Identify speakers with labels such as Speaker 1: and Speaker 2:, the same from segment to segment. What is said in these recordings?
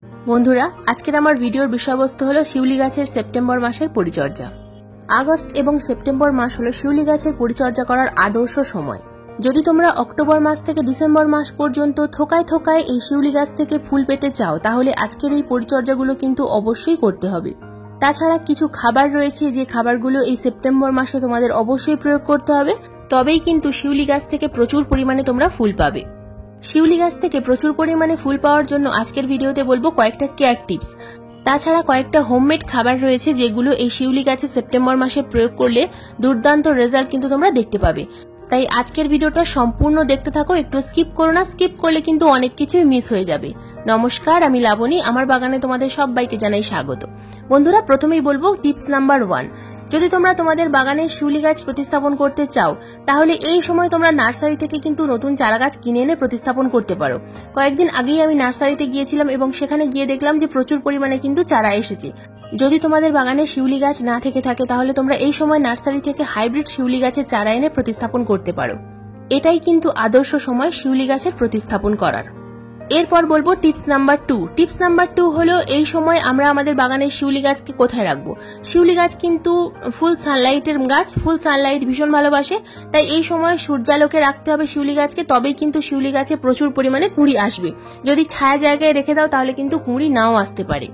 Speaker 1: বন্ধুরা, আজকের আমার ভিডিওর বিষয়বস্তু হলো শিউলি গাছের সেপ্টেম্বর মাসের পরিচর্যা। আগস্ট এবং সেপ্টেম্বর মাস হলো শিউলি গাছের পরিচর্যা করার আদর্শ সময়। যদি তোমরা অক্টোবর মাস থেকে ডিসেম্বর মাস পর্যন্ত থোকায় থোকায় এই শিউলি গাছ থেকে ফুল পেতে চাও, তাহলে আজকের এই পরিচর্যাগুলো কিন্তু অবশ্যই করতে হবে। তাছাড়া কিছু খাবার রয়েছে, যে খাবারগুলো এই সেপ্টেম্বর মাসে তোমাদের অবশ্যই প্রয়োগ করতে হবে, তবেই কিন্তু শিউলি গাছ থেকে প্রচুর পরিমাণে তোমরা ফুল পাবে। শিউলি গাছ থেকে প্রচুর পরিমাণে ফুল পাওয়ার জন্য আজকের ভিডিওতে বলবো কয়েকটা কেয়ার টিপস। তাছাড়া কয়েকটা হোমমেড খাবার রয়েছে, যেগুলো এই শিউলি গাছে সেপ্টেম্বর মাসে প্রয়োগ করলে দুর্দান্ত রেজাল্ট কিন্তু তোমরা দেখতে পাবে। তাই আজকের ভিডিওটা সম্পূর্ণ দেখতে থাকো, একটু স্কিপ করো না। স্কিপ করলে কিন্তু অনেক কিছুই মিস হয়ে যাবে। নমস্কার, আমি লাবণী, আমার বাগানে তোমাদের সবাইকে জানাই স্বাগত। বন্ধুরা, প্রথমেই বলবো টিপস নাম্বার 1। যদি তোমরা তোমাদের বাগানে শিউলি গাছ প্রতিস্থাপন করতে চাও, তাহলে এই সময় তোমরা নার্সারি থেকে কিন্তু নতুন চারা গাছ কিনে এনে প্রতিস্থাপন করতে পারো। কয়েকদিন আগেই আমি নার্সারিতে গিয়েছিলাম এবং সেখানে গিয়ে দেখলাম যে প্রচুর পরিমাণে কিন্তু চারা এসেছে। যদি তোমাদের বাগানে শিউলি গাছ না থেকে থাকে, তাহলে তোমরা এই সময় নার্সারি থেকে হাইব্রিড শিউলি গাছের চারা এনে প্রতিস্থাপন করতে পারো। এটাই কিন্তু আদর্শ সময় শিউলি গাছের প্রতিস্থাপন করার। এরপর বলবো টিপস নাম্বার 2। টিপস নাম্বার 2 হলো এই সময় আমরা আমাদের বাগানের শিউলি গাছকে কোথায় রাখবো। শিউলি গাছ কিন্তু ফুল সানলাইটের গাছ, ফুল সানলাইট ভীষণ ভালোবাসে। তাই এই সময় সূর্যালোকে রাখতে হবে শিউলি গাছকে, তবেই কিন্তু শিউলি গাছে প্রচুর পরিমাণে কুঁড়ি আসবে। যদি ছায়া জায়গায় রেখে দাও, তাহলে কিন্তু কুঁড়ি নাও আসতে পারে।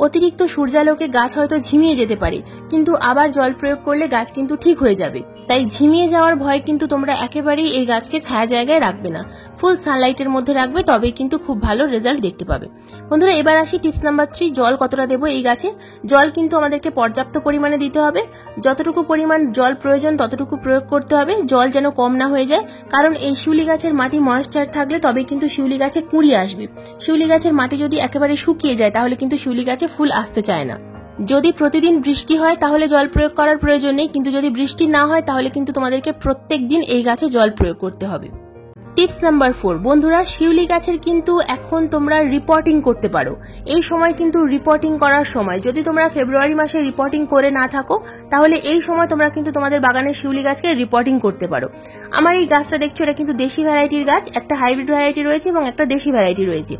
Speaker 1: অতিরিক্ত সূর্যালোকে গাছ হয়তো ঝিমিয়ে যেতে পারে, কিন্তু আবার জল প্রয়োগ করলে গাছ কিন্তু ঠিক হয়ে যাবে। তাই ঝিমিয়ে যাওয়ার ভয় কিন্তু তোমরা একেবারেই এই গাছকে ছায়া জায়গায় রাখবে না, ফুল সানলাইটের মধ্যে রাখবে, তবেই কিন্তু খুব ভালো রেজাল্ট দেখতে পাবে। বন্ধুরা, এবার আসি টিপস নাম্বার 3। জল কতটা দেবো এই গাছে। জল কিন্তু আমাদেরকে পর্যাপ্ত পরিমাণে দিতে হবে। যতটুকু পরিমাণ জল প্রয়োজন ততটুকু প্রয়োগ করতে হবে, জল যেন কম না হয়ে যায়। কারণ এই শিউলি গাছের মাটি ময়েশ্চার থাকলে তবেই কিন্তু শিউলি গাছে কুঁড়ি আসবে। শিউলি গাছের মাটি যদি একেবারে শুকিয়ে যায়, তাহলে কিন্তু শিউলি গাছে ফুল আসতে চায় না। যদি প্রতিদিন বৃষ্টি হয়, তাহলে জল প্রয়োগ করার প্রয়োজন নেই, কিন্তু যদি বৃষ্টি না হয়, তাহলে কিন্তু তোমাদেরকে প্রত্যেক দিন এই গাছে জল প্রয়োগ করতে হবে। Tips number 4। বন্ধুরা, শিউলি গাছের কিন্তু এখন তোমরা রিপোর্টিং করতে পারো। এই সময় কিন্তু রিপোর্টিং করার সময়। যদি তোমরা ফেব্রুয়ারি মাসে রিপোর্টিং করে না থাকো, তাহলে এই সময় তোমরা কিন্তু তোমাদের বাগানের শিউলি গাছকে রিপোর্টিং করতে পারো। আমার এই গাছটা দেখছো, এটা কিন্তু দেশি ভ্যারাইটির গাছ। একটা হাইব্রিড ভ্যারাইটি রয়েছে এবং একটা দেশি ভ্যারাইটি রয়েছে।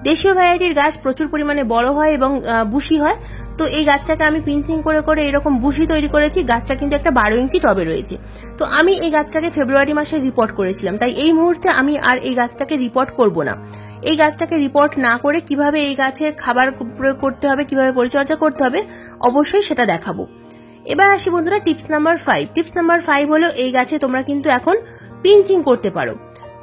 Speaker 1: দেশীয় ভ্যারাইটির গাছ প্রচুর পরিমাণে বড় হয় এবং বুশি হয়। তো এই গাছটাকে আমি পিঞ্চিং করে করে এরকম বুশি তৈরি করেছি। গাছটা কিন্তু একটা 12 ইঞ্চি টবে রয়েছে। তো আমি এই গাছটাকে ফেব্রুয়ারি মাসে রিপোর্ট করেছিলাম, তাই এই মুহূর্তে আমি আর এই গাছটাকে রিপোর্ট করব না। এই গাছটাকে রিপোর্ট না করে কিভাবে এই গাছে খাবার প্রয়োগ করতে হবে, কিভাবে পরিচর্যা করতে হবে, অবশ্যই সেটা দেখাবো। এবার আসি বন্ধুরা টিপস নাম্বার 5। টিপস নাম্বার 5 হলো এই গাছে তোমরা কিন্তু এখন পিঞ্চিং করতে পারো।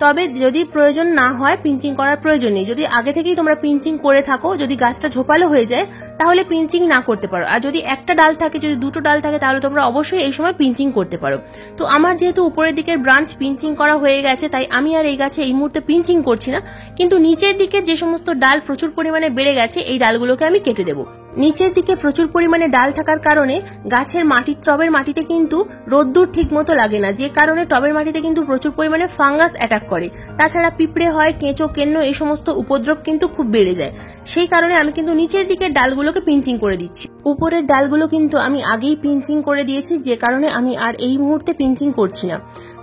Speaker 1: তবে যদি প্রয়োজন না হয়, পিঞ্চিং করার প্রয়োজন নেই। যদি আগে থেকেই তোমরা পিঞ্চিং করে থাকো, যদি গাছটা ঝোপালো হয়ে যায়, তাহলে পিঞ্চিং না করতে পারো। আর যদি একটা ডাল থাকে, যদি দুটো ডাল থাকে, তাহলে তোমরা অবশ্যই এই সময় পিঞ্চিং করতে পারো। তো আমার যেহেতু উপরের দিকের ব্রাঞ্চ পিঞ্চিং করা হয়ে গেছে, তাই আমি আর এই গাছে এই মুহূর্তে পিঞ্চিং করছি না। কিন্তু নিচের দিকে যে সমস্ত ডাল প্রচুর পরিমাণে বেড়ে গেছে, এই ডালগুলোকে আমি কেটে দেবো। নিচের দিকে প্রচুর পরিমাণে ডাল থাকার কারণে গাছের টবের মাটিতে কিন্তু রোদ্দুর ঠিক মতো লাগে না, যে কারণে টবের মাটিতে কিন্তু প্রচুর পরিমাণে ফাঙ্গাস অ্যাটাক করে। তাছাড়া পিঁপড়ে হয়, কেঁচো, কেন্ন, এই সমস্ত উপদ্রব কিন্তু খুব বেড়ে যায়। সেই কারণে আমি কিন্তু নিচের দিকের ডালগুলোকে পিঞ্চিং করে দিচ্ছি। উপরের ডালগুলো কিন্তু আমি আগেই পিঞ্চিং করে দিয়েছি, যে কারণে আমি আর এই মুহূর্তে পিঞ্চিং করছি না।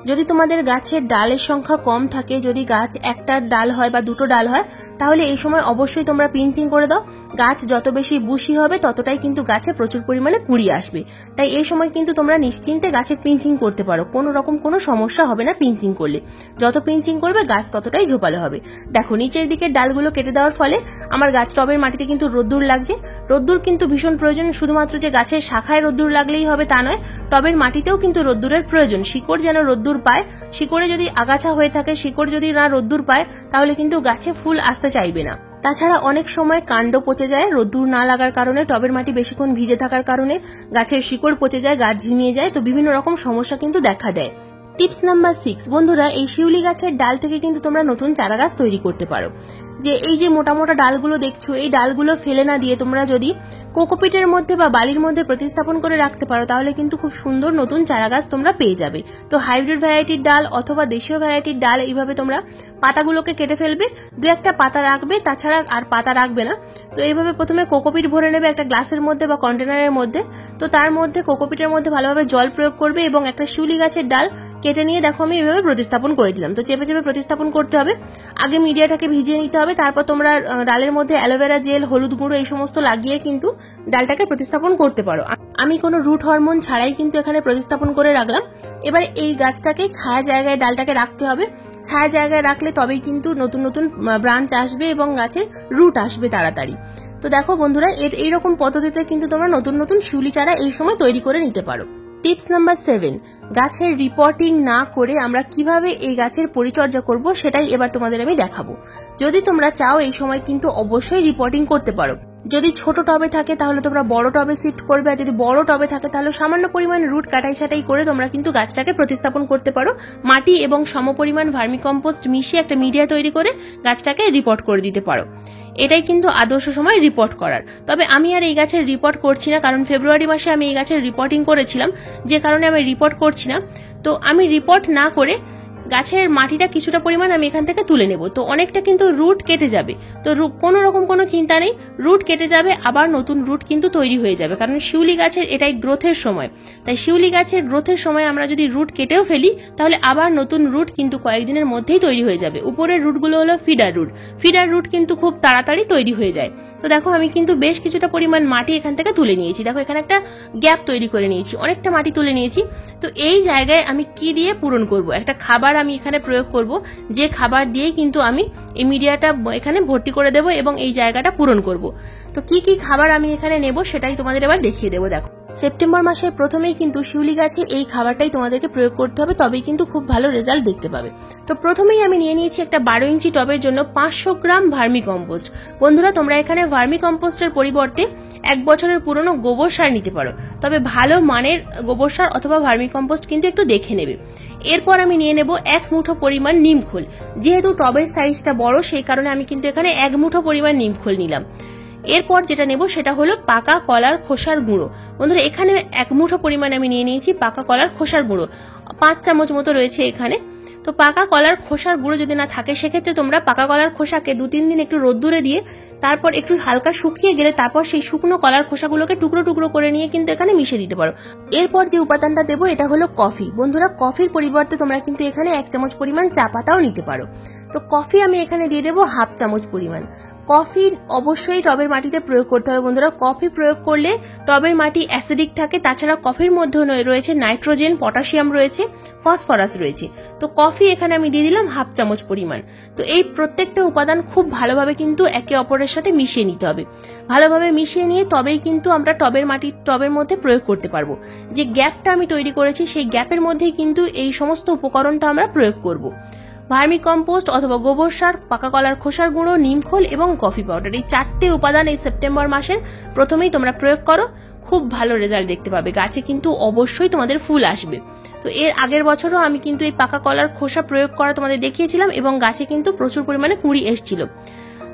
Speaker 1: যদি তোমাদের গাছের ডালের সংখ্যা কম থাকে, যদি গাছ একটা ডাল হয় বা দুটো ডাল হয়, তাহলে এই সময় অবশ্যই তোমরা পিঞ্চিং করে দাও। গাছ যত বেশি বুশি হবে, ততটাই কিন্তু গাছে প্রচুর পরিমাণে কুঁড়ি আসবে। তাই এই সময় কিন্তু তোমরা নিশ্চিন্তে গাছের পিঞ্চিং করতে পারো। কোনো রকম কোনো সমস্যা হবে না পিঞ্চিং করলে। যত পিঞ্চিং করবে গাছ ততটাই ঝোপালো হবে। দেখো, নিচের দিকের ডালগুলো কেটে দেওয়ার ফলে আমার গাছ টবের মাটিতে কিন্তু রোদ্দুর লাগছে। রোদ্দুর কিন্তু ভীষণ প্রয়োজন। শুধুমাত্র যে গাছের শাখায় রোদ্দুর লাগলেই হবে তা নয়, টবের মাটিতেও কিন্তু রোদ্দুরের প্রয়োজন। শিকড় যেন রোদ্দুর পায়। শিকড়ে যদি আগাছা হয়ে থাকে, শিকড় যদি না রোদ্দুর পায়, তাহলে কিন্তু গাছে ফুল আসতে চাইবে না। তাছাড়া অনেক সময় কাণ্ড পচে যায় রোদ্দুর না লাগার কারণে, টবের মাটি বেশিক্ষণ ভিজে থাকার কারণে গাছের শিকড় পচে যায়, গাছ ঝিমিয়ে যায়। তো বিভিন্ন রকম সমস্যা কিন্তু দেখা দেয়। Tips number 6। বন্ধুরা, এই শিউলি গাছের ডাল থেকে কিন্তু তোমরা নতুন চারা গাছ তৈরি করতে পারো। যে এই যে মোটা মোটা ডালগুলো দেখছো, এই ডালগুলো ফেলে না দিয়ে তোমরা যদি কোকোপিটের মধ্যে বা বালির মধ্যে প্রতিস্থাপন করে রাখতে পারো, তাহলে কিন্তু খুব সুন্দর নতুন চারা গাছ তোমরা পেয়ে যাবে। তো হাইব্রিড ভ্যারাইটির ডাল অথবা দেশীয় ভ্যারাইটির ডাল এইভাবে তোমরা পাতাগুলোকে কেটে ফেলবে, দু একটা পাতা রাখবে, তাছাড়া আর পাতা রাখবে না। তো এইভাবে প্রথমে কোকোপিট ভরে নেবে একটা গ্লাসের মধ্যে বা কন্টেনারের মধ্যে। তো তার মধ্যে কোকোপিটের মধ্যে ভালোভাবে জল প্রয়োগ করবে এবং একটা শিউলি গাছের ডাল কেটে নিয়ে দেখো আমি এইভাবে প্রতিস্থাপন করে দিলাম। তো চেপে চেপে প্রতিস্থাপন করতে হবে। আগে মিডিয়াটাকে ভিজিয়ে নিতে হবে। হবে। তারপর তোমরা ডালের মধ্যে অ্যালোভেরা জেল, হলুদ গুঁড়ো এই সমস্ত লাগিয়ে কিন্তু ডালটাকে প্রতিস্থাপন করতে পারো। আমি কোনো রুট হরমোন ছাড়াই কিন্তু এখানে প্রতিস্থাপন করে রাখলাম। এবার এই গাছটাকে ছায়া জায়গায় ডালটাকে রাখতে হবে। ছায়া জায়গায় রাখলে তবেই কিন্তু নতুন নতুন ব্রাঞ্চ আসবে এবং গাছের রুট আসবে তাড়াতাড়ি। তো দেখো বন্ধুরা, এইরকম পদ্ধতিতে কিন্তু তোমরা নতুন নতুন শিউলি চারা এই সময় তৈরি করে নিতে পারো। টিপস নাম্বার 7, গাছের রিপোর্টিং না করে আমরা কিভাবে এই গাছের পরিচর্যা করব সেটাই এবার তোমাদের আমি দেখাবো। যদি তোমরা চাও এই সময় কিন্তু অবশ্যই রিপোর্টিং করতে পারো। যদি ছোট টবে থাকে তাহলে তোমরা বড় টবে শিফট করবে, আর যদি বড় টবে থাকে তাহলে সামান্য পরিমাণ রুট কাটাই ছাটাই করে তোমরা কিন্তু গাছটাকে প্রতিস্থাপন করতে পারো। মাটি এবং সমপরিমাণ ভার্মিকম্পোস্ট মিশিয়ে একটা মিডিয়া তৈরি করে গাছটাকে রিপোর্ট করে দিতে পারো। এটাই কিন্তু আদর্শ সময় রিপোর্ট করার। তবে আমি আর এই গাছের রিপোর্ট করছি না, কারণ ফেব্রুয়ারি মাসে আমি এই গাছের রিপোর্টিং করেছিলাম, যে কারণে আমি রিপোর্ট করছি না। তো আমি রিপোর্ট না করে গাছের মাটিটা কিছুটা পরিমাণ আমি এখান থেকে তুলে নেব। তো অনেকটা কিন্তু রুট কেটে যাবে, তো কোনো রকম কোনো চিন্তা নেই, রুট কেটে যাবে, আবার নতুন রুট কিন্তু তৈরি হয়ে যাবে। কারণ শিউলি গাছের এটাই গ্রোথের সময়। তাই শিউলি গাছের গ্রোথের সময় আমরা যদি রুট কেটেও ফেলি তাহলে আবার নতুন রুট কিন্তু কয়েকদিনের মধ্যেই তৈরি হয়ে যাবে। উপরের রুটগুলো হলো ফিডার রুট। ফিডার রুট কিন্তু খুব তাড়াতাড়ি তৈরি হয়ে যায়। তো দেখো আমি কিন্তু বেশ কিছুটা পরিমাণ মাটি এখান থেকে তুলে নিয়েছি। দেখো এখানে একটা গ্যাপ তৈরি করে নিয়েছি, অনেকটা মাটি তুলে নিয়েছি। তো এই জায়গায় আমি কি দিয়ে পূরণ করব? একটা খাবার আমি এখানে প্রয়োগ করব, যে খাবার দিয়ে কিন্তু আমি এই মিডিয়াটা এখানে ভর্তি করে দেব এবং এই জায়গাটা পূরণ করব। তো কি কি খাবার আমি এখানে নেব সেটাই তোমাদের এবার দেখিয়ে দেবো। দেখো সেপ্টেম্বর মাসের প্রথমেই কিন্তু শিউলি গাছে এই খাবারটাই তোমাদেরকে প্রয়োগ করতে হবে, তবেই কিন্তু খুব ভালো রেজাল্ট দেখতে পাবে। তো প্রথমেই আমি নিয়ে নিয়েছি একটা 12 ইঞ্চি টবের জন্য 500 গ্রাম ভার্মি কম্পোস্ট। বন্ধুরা তোমরা এখানে ভার্মি কম্পোস্টের পরিবর্তে 1 বছরের পুরনো গোবর সার নিতে পারো, তবে ভালো মানের গোবর সার অথবা ভার্মি কম্পোস্ট কিন্তু একটু দেখে নেবে। এরপর আমি নিয়ে নেব 1 মুঠো পরিমাণ নিমখোল। যেহেতু টবের সাইজটা বড় সেই কারণে আমি কিন্তু এখানে 1 মুঠো পরিমাণ নিমখোল নিলাম। এরপর যেটা নেব সেটা হলো পাকা কলার খোসার গুঁড়ো। বন্ধুরা এখানে 1 মুঠো পরিমাণ আমি নিয়ে নিয়েছি পাকা কলার খোসার গুঁড়ো, 5 চামচ মতো রয়েছে এখানে। তো পাকা কলার খোসার গুঁড়ো যদি না থাকে সেক্ষেত্রে তোমরা পাকা কলার খোসাকে 2-3 দিন একটু রোদ্দুরে দিয়ে তারপর একটু হালকা শুকিয়ে গেলে তারপর সেই শুকনো কলার খোসাগুলোকে টুকরো টুকরো করে নিয়ে কিন্তু এখানে মিশিয়ে দিতে পারো। এরপর যে উপাদানটা দেবো এটা হলো কফি। বন্ধুরা কফির পরিবর্তে তোমরা কিন্তু এখানে 1 চামচ পরিমাণ চা পাতাও নিতে পারো। তো কফি আমি এখানে দিয়ে দেবো 1/2 চামচ পরিমাণ। কফি অবশ্যই টবের মাটিতে প্রয়োগ করতে হবে বন্ধুরা। কফি প্রয়োগ করলে টবের মাটি অ্যাসিডিক থাকে, তাছাড়া কফির মধ্যে রয়েছে নাইট্রোজেন, পটাশিয়াম রয়েছে, ফসফরাস রয়েছে। তো কফি এখানে আমি দিয়ে দিলাম 1/2 চামচ পরিমাণ। তো এই প্রত্যেকটা উপাদান খুব ভালোভাবে কিন্তু একে অপরের সাথে মিশিয়ে নিতে হবে। ভালোভাবে মিশিয়ে নিয়ে তবেই কিন্তু আমরা টবের মধ্যে প্রয়োগ করতে পারবো। যে গ্যাপটা আমি তৈরি করেছি সেই গ্যাপের মধ্যেই কিন্তু এই সমস্ত উপকরণটা আমরা প্রয়োগ করব। ভার্মি কম্পোস্ট অথবা গোবর সার, পাকা কলার খোসার গুঁড়ো, নিমখোল এবং কফি পাউডার, এই 4টে উপাদান এই সেপ্টেম্বর মাসের প্রথমেই তোমরা প্রয়োগ করো, খুব ভালো রেজাল্ট দেখতে পাবে। গাছে কিন্তু অবশ্যই তোমাদের ফুল আসবে। তো এর আগের বছরও আমি কিন্তু এই পাকা কলার খোসা প্রয়োগ করা তোমাদের দেখিয়েছিলাম এবং গাছে কিন্তু প্রচুর পরিমাণে কুঁড়ি এসেছিল।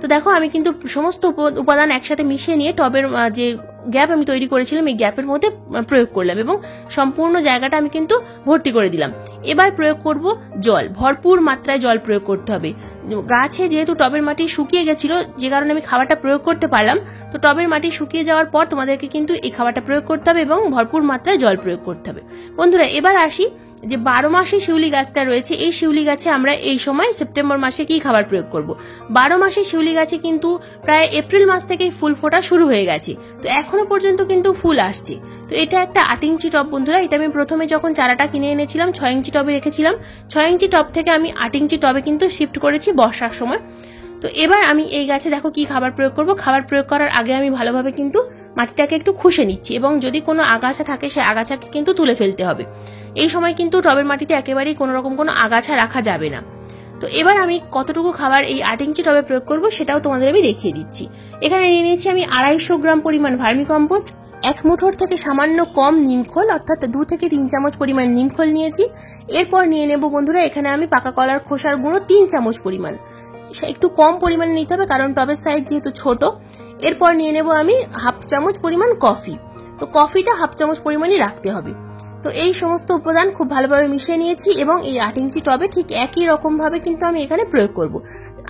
Speaker 1: তো দেখো আমি কিন্তু সমস্ত উপাদান একসাথে মিশিয়ে নিয়ে টবের যে গ্যাপ আমি তৈরি করেছিলাম এই গ্যাপের মধ্যে প্রয়োগ করলাম এবং সম্পূর্ণ জায়গাটা আমি কিন্তু ভর্তি করে দিলাম। এবার প্রয়োগ করব জল, ভরপুর মাত্রায় জল প্রয়োগ করতে হবে। গাছে যেহেতু টবের মাটি শুকিয়ে গেছিল যে কারণে আমি খাবারটা প্রয়োগ করতে পারলাম, তো টবের মাটি শুকিয়ে যাওয়ার পর তোমাদেরকে কিন্তু এই খাবারটা প্রয়োগ করতে হবে এবং ভরপুর মাত্রায় জল প্রয়োগ করতে হবে। বন্ধুরা এবার আসি যে 12 মাসে শিউলি গাছটা রয়েছে, এই শিউলি গাছে আমরা এই সময় সেপ্টেম্বর মাসে কি খাবার প্রয়োগ করব। 12 মাসে শিউলি গাছে কিন্তু প্রায় এপ্রিল মাস থেকেই ফুল ফোটা শুরু হয়ে গেছে, তো এখনো পর্যন্ত কিন্তু ফুল আসছে। তো এটা একটা 8 ইঞ্চি টব বন্ধুরা। এটা আমি প্রথমে যখন চারাটা কিনে এনেছিলাম 6 ইঞ্চি টবে রেখেছিলাম। 6 ইঞ্চি টব থেকে আমি 8 ইঞ্চি টবে কিন্তু শিফট করেছি বর্ষার সময়। তো এবার আমি এই গাছে দেখো কি খাবার প্রয়োগ করব। খাবার প্রয়োগ করার আগে আমি ভালোভাবে কিন্তু মাটিটাকে একটু খুশে নিচ্ছি এবং যদি কোনো আগাছা থাকে সেই আগাছাকে কিন্তু তুলে ফেলতে হবে। এই সময় কিন্তু টবের মাটিতে একেবারেই কোনো রকম কোনো আগাছা রাখা যাবে না। তো এবার আমি কতটুকু খাবার এই 8 ইঞ্চি টবে প্রয়োগ করব সেটাও তোমাদের আমি দেখিয়ে দিচ্ছি। এখানে নিয়ে নিয়েছি আমি 250 গ্রাম পরিমাণ ভার্মি কম্পোস্ট, 1 মুঠোর থেকে সামান্য কম নিমখোল অর্থাৎ 2 থেকে 3 চামচ পরিমাণ নিমখোল নিয়েছি। এরপর নিয়ে নেব বন্ধুরা এখানে আমি পাকা কলার খোসার গুঁড়ো 3 চামচ পরিমাণ, একটু কম পরিমাণে নিতে হবে কারণ টবের সাইজ যেহেতু ছোট। এরপর নিয়ে নেব আমি 1/2 চামচ পরিমাণ কফি। তো কফিটা 1/2 চামচ পরিমাণই রাখতে হবে। তো এই সমস্ত উপাদান খুব ভালোভাবে মিশিয়ে নিয়েছি এবং এই 8 ইঞ্চি টবে ঠিক একই রকম ভাবে কিন্তু আমি এখানে প্রয়োগ করব।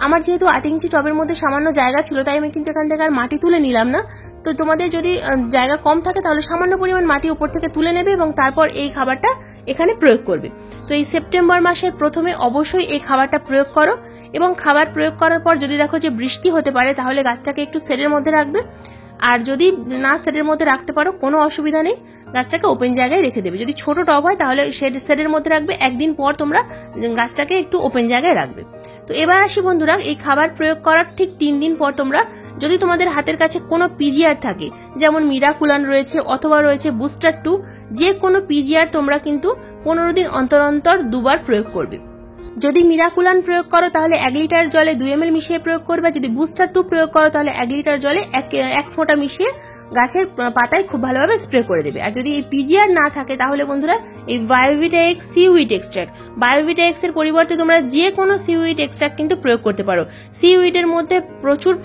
Speaker 1: আমার যেহেতু 8 ইঞ্চি টবের মধ্যে সামান্য জায়গা ছিল, তাই আমি কিন্তু এখান থেকে আর মাটি তুলে নিলাম না। তো তোমাদের যদি জায়গা কম থাকে তাহলে সামান্য পরিমাণ মাটি উপর থেকে তুলে নেবে এবং তারপর এই খাবারটা এখানে প্রয়োগ করবে। তো এই সেপ্টেম্বর মাসের প্রথমে অবশ্যই এই খাবারটা প্রয়োগ করো এবং খাবার প্রয়োগ করার পর যদি দেখো যে বৃষ্টি হতে পারে তাহলে গাছটাকে একটু শেডের মধ্যে রাখবে। আর যদি না শেডের মধ্যে রাখতে পারো কোনো অসুবিধা নেই, গাছটাকে ওপেন জায়গায় রেখে দেবে। যদি ছোট টব হয় তাহলে শেডের মধ্যে রাখবে, একদিন পর তোমরা গাছটাকে একটু ওপেন জায়গায় রাখবে। তো এবার আসি বন্ধুরা, এই খাবার প্রয়োগ করার ঠিক 3 দিন পর তোমরা যদি তোমাদের হাতের কাছে কোনো পিজিআর থাকে, যেমন মিরাকুলান রয়েছে অথবা রয়েছে বুস্টার 2, যে কোনো পিজিআর তোমরা কিন্তু 15 দিন অন্তর অন্তর 2 বার প্রয়োগ করবে। যদি মিরাকুলান প্রয়োগ করো তাহলে 1 লিটার জলে 2 ml মিশিয়ে প্রয়োগ করবে। যদি বুস্টার 2 প্রয়োগ করো তাহলে 1 লিটার জলে 1 ফোঁটা মিশিয়ে গাছের পাতায় খুব ভালোভাবে স্প্রে করে দেবে। আর যদি এই পিজিআর না থাকে তাহলে বন্ধুরা এই বায়োভিটা এক্স সিউইড এক্সট্রাক্ট, বায়োভিটা এক্স এর পরিবর্তে তোমরা যে কোনো সিউইড এক্সট্রাক্ট কিন্তু প্রয়োগ করতে পারো। সিউইডের মধ্যে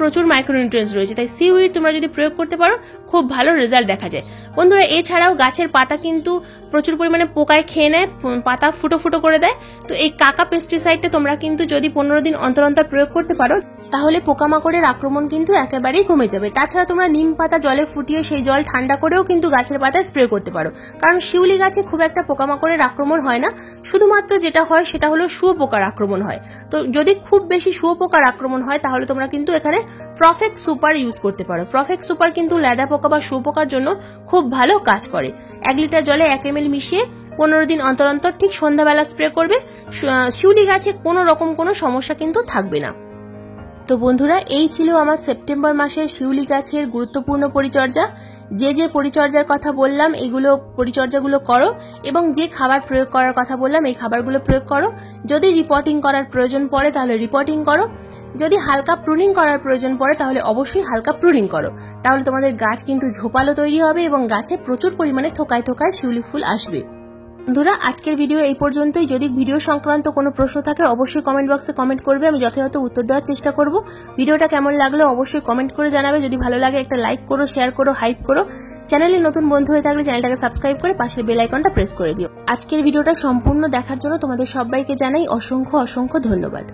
Speaker 1: প্রচুর মাইক্রোনিউট্রিয়েন্টস রয়েছে, তাই সিউইড তোমরা যদি প্রয়োগ করতে পারো খুব ভালো রেজাল্ট দেখা যায়। বন্ধুরা এছাড়াও গাছের পাতা কিন্তু প্রচুর পরিমাণে পোকায় খেয়ে নেয়, পাতা ফুটো ফুটো করে দেয়। তো এই কাকা পেস্টিসাইডটা তোমরা কিন্তু যদি 15 দিন অন্তর অন্তর প্রয়োগ করতে পারো তাহলে পোকামাকড়ের আক্রমণ কিন্তু একেবারেই কমে যাবে। তাছাড়া তোমরা নিম পাতা জলে ফুটিয়ে সেই জল ঠান্ডা করেও কিন্তু গাছের পাতায় স্প্রে করতে পারো, কারণ শিউলি গাছে খুব একটা পোকামাকড়ের আক্রমণ হয় না, শুধুমাত্র যেটা হয় সেটা হলো শুয়োপোকার আক্রমণ হয়। তো যদি খুব বেশি শুয়োপোকার আক্রমণ হয় তাহলে তোমরা কিন্তু এখানে প্রফেক্ট সুপার ইউজ করতে পারো। প্রফেক্ট সুপার কিন্তু লেদা পোকা বা শুয়োপোকার জন্য খুব ভালো কাজ করে। 1 লিটার জলে 1 ml মিশিয়ে 15 দিন অন্তর অন্তর ঠিক সন্ধ্যাবেলা স্প্রে করবে। শিউলি গাছে কোনো রকম কোনো সমস্যা কিন্তু থাকবে না। তো বন্ধুরা এই ছিল আমার সেপ্টেম্বর মাসের শিউলি গাছের গুরুত্বপূর্ণ পরিচর্যা। যে পরিচর্যার কথা বললাম এগুলো পরিচর্যাগুলো করো এবং যে খাবার প্রয়োগ করার কথা বললাম এই খাবারগুলো প্রয়োগ করো। যদি রিপোর্টিং করার প্রয়োজন পড়ে তাহলে রিপোর্টিং করো, যদি হালকা প্রুনিং করার প্রয়োজন পড়ে তাহলে অবশ্যই হালকা প্রুনিং করো। তাহলে তোমাদের গাছ কিন্তু ঝোপালো তৈরি হবে এবং গাছে প্রচুর পরিমাণে থোকায় থোকায় শিউলি ফুল আসবে। বন্ধুরা আজকের ভিডিও এই পর্যন্তই। যদি ভিডিও সংক্রান্ত কোনো প্রশ্ন থাকে অবশ্যই কমেন্ট বক্সে কমেন্ট করবে, আমি যথাযথ উত্তর দেওয়ার চেষ্টা করব। ভিডিওটা কেমন লাগলো অবশ্যই কমেন্ট করে জানাবে। যদি ভালো লাগে একটা লাইক করো, শেয়ার করো, হাইপ করো। চ্যানেলে নতুন বন্ধু হয়ে থাকলে চ্যানেলটাকে সাবস্ক্রাইব করে পাশের বেল আইকনটা প্রেস করে দিও। আজকের ভিডিওটা সম্পূর্ণ দেখার জন্য তোমাদের সবাইকে জানাই অসংখ্য ধন্যবাদ।